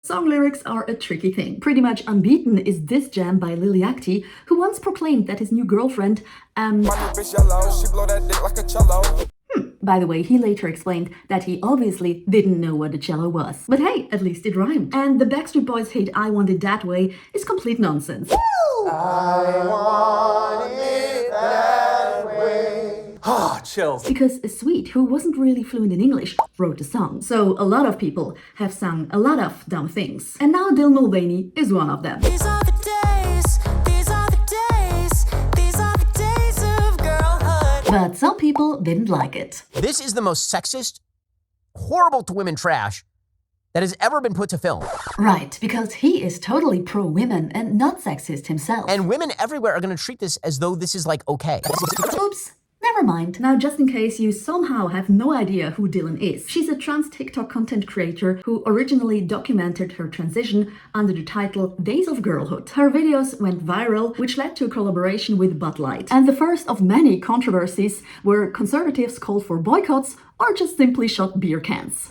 Song lyrics are a tricky thing. Pretty much unbeaten is this jam by Lil Yachty, who once proclaimed that his new girlfriend, by the way, he later explained that he obviously didn't know what a cello was. But hey, at least it rhymed. And the Backstreet Boys hit I Want It That Way is complete nonsense. I want it that way. Ah, chills. Because a Swede who wasn't really fluent in English wrote the song. So a lot of people have sung a lot of dumb things. And now Mulvaney is one of them. These are the days, these are the days, these are the days of girlhood. But some people didn't like it. This is the most sexist, horrible to women trash that has ever been put to film. Right, because he is totally pro-women and not sexist himself. And women everywhere are going to treat this as though this is like okay. Oops. Never mind. Now, just in case you somehow have no idea who Dylan is, she's a trans TikTok content creator who originally documented her transition under the title Days of Girlhood. Her videos went viral, which led to a collaboration with Bud Light. And the first of many controversies where conservatives called for boycotts or just simply shot beer cans.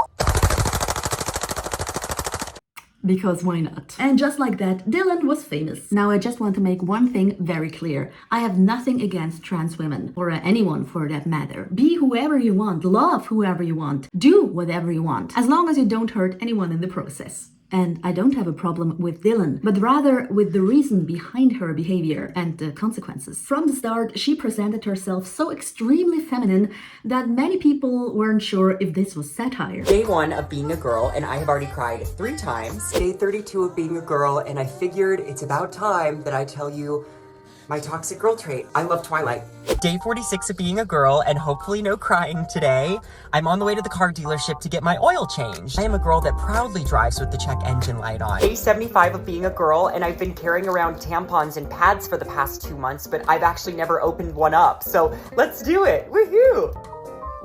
Because why not? And just like that, Dylan was famous. Now I just want to make one thing very clear. I have nothing against trans women, or anyone for that matter. Be whoever you want, love whoever you want, do whatever you want, as long as you don't hurt anyone in the process. And I don't have a problem with Dylan, but rather with the reason behind her behavior and the consequences. From the start, she presented herself so extremely feminine that many people weren't sure if this was satire. Day 1 of being a girl, and I have already cried 3 times. Day 32 of being a girl, and I figured it's about time that I tell you my toxic girl trait. I love Twilight. Day 46 of being a girl, and hopefully no crying today. I'm on the way to the car dealership to get my oil changed. I am a girl that proudly drives with the check engine light on. Day 75 of being a girl, and I've been carrying around tampons and pads for the past 2 months, but I've actually never opened one up. So let's do it. Woohoo!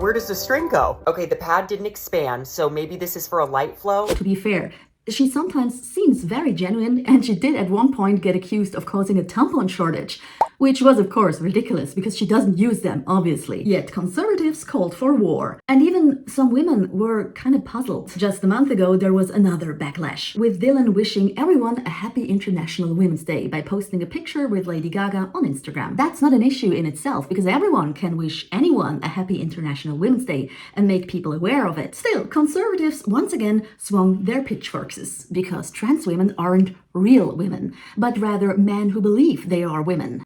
Where does the string go? Okay, the pad didn't expand, so maybe this is for a light flow. To be fair, she sometimes seems very genuine, and she did at one point get accused of causing a tampon shortage, which was of course ridiculous because she doesn't use them, obviously. Yet conservatives called for war. And even some women were kind of puzzled. Just a month ago, there was another backlash, with Dylan wishing everyone a happy International Women's Day by posting a picture with Lady Gaga on Instagram. That's not an issue in itself, because everyone can wish anyone a happy International Women's Day and make people aware of it. Still, conservatives once again swung their pitchforks, because trans women aren't real women, but rather men who believe they are women.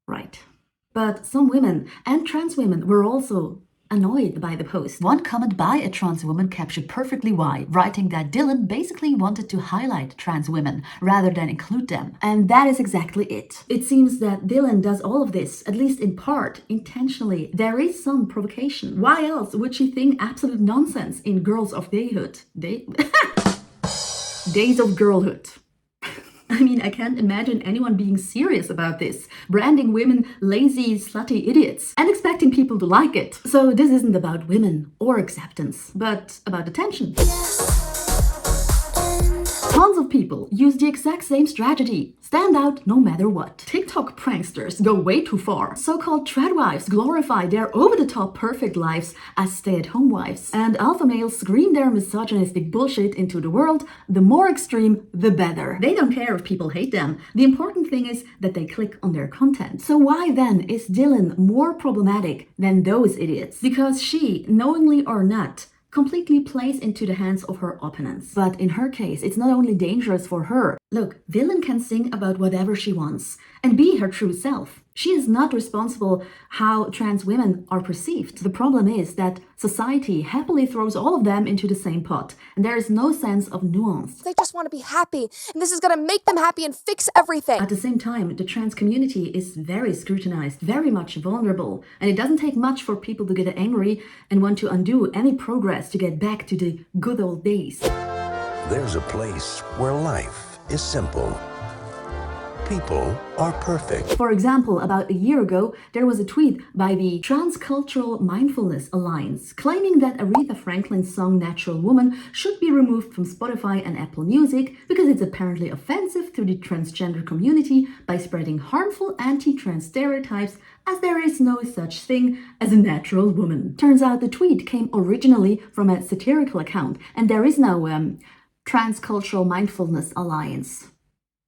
Right. But some women and trans women were also annoyed by the post. One comment by a trans woman captured perfectly why, writing that Dylan basically wanted to highlight trans women rather than include them. And that is exactly it. It seems that Dylan does all of this, at least in part, intentionally. There is some provocation. Why else would she think absolute nonsense in Girls of Girlhood? Days of Girlhood. I mean, I can't imagine anyone being serious about this, branding women lazy, slutty idiots, and expecting people to like it. So this isn't about women or acceptance, but about attention. Tons of people use the exact same strategy. Stand out no matter what. TikTok pranksters go way too far. So-called tradwives glorify their over-the-top perfect lives as stay-at-home wives. And alpha males scream their misogynistic bullshit into the world. The more extreme, the better. They don't care if people hate them. The important thing is that they click on their content. So why then is Dylan more problematic than those idiots? Because she, knowingly or not, completely plays into the hands of her opponents. But in her case, it's not only dangerous for her. Look, Dylan can sing about whatever she wants and be her true self. She is not responsible how trans women are perceived. The problem is that society happily throws all of them into the same pot, and there is no sense of nuance. They just want to be happy, and this is going to make them happy and fix everything. At the same time, the trans community is very scrutinized, very much vulnerable, and it doesn't take much for people to get angry and want to undo any progress to get back to the good old days. There's a place where life is simple. People are perfect. For example, about a year ago, there was a tweet by the Transcultural Mindfulness Alliance claiming that Aretha Franklin's song Natural Woman should be removed from Spotify and Apple Music because it's apparently offensive to the transgender community by spreading harmful anti-trans stereotypes, as there is no such thing as a natural woman. Turns out the tweet came originally from a satirical account, and there is no Transcultural Mindfulness Alliance.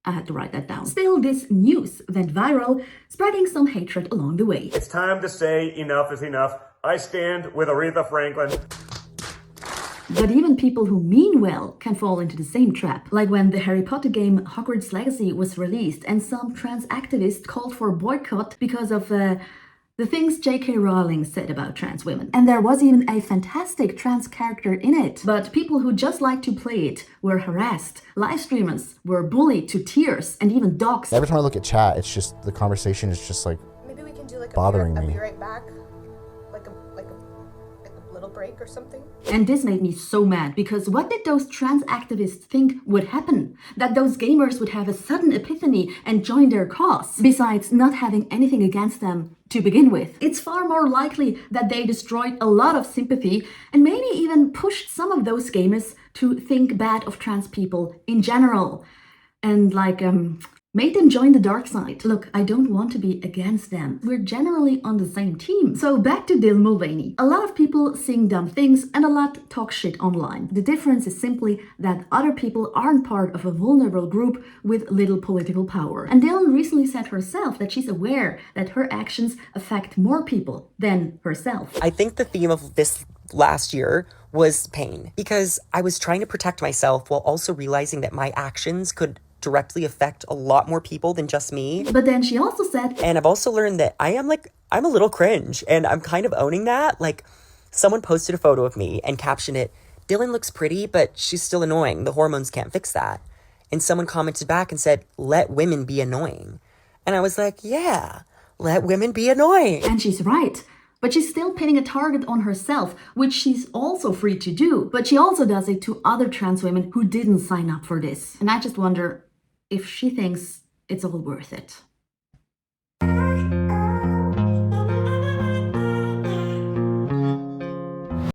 I had to write that down. Still, this news went viral, spreading some hatred along the way. It's time to say enough is enough. I stand with Aretha Franklin. But even people who mean well can fall into the same trap. Like when the Harry Potter game Hogwarts Legacy was released and some trans activists called for a boycott because of the things J.K. Rowling said about trans women. And there was even a fantastic trans character in it. But people who just like to play it were harassed. Live streamers were bullied to tears and even doxxed. Every time I look at chat, it's just, the conversation is just like Maybe we can do like bothering a me. be right back, like a little break or something. And this made me so mad, because what did those trans activists think would happen? That those gamers would have a sudden epiphany and join their cause, besides not having anything against them to begin with. It's far more likely that they destroyed a lot of sympathy and maybe even pushed some of those gamers to think bad of trans people in general. And made them join the dark side. Look, I don't want to be against them. We're generally on the same team. So back to Mulvaney. A lot of people sing dumb things and a lot talk shit online. The difference is simply that other people aren't part of a vulnerable group with little political power. And Dylan recently said herself that she's aware that her actions affect more people than herself. I think the theme of this last year was pain, because I was trying to protect myself while also realizing that my actions could directly affect a lot more people than just me. But then she also said, and I've also learned that I'm a little cringe, and I'm kind of owning that. Like, someone posted a photo of me and captioned it, "Dylan looks pretty, but she's still annoying. The hormones can't fix that." And someone commented back and said, "Let women be annoying." And I was like, yeah, let women be annoying. And she's right. But she's still pinning a target on herself, which she's also free to do. But she also does it to other trans women who didn't sign up for this. And I just wonder if she thinks it's all worth it.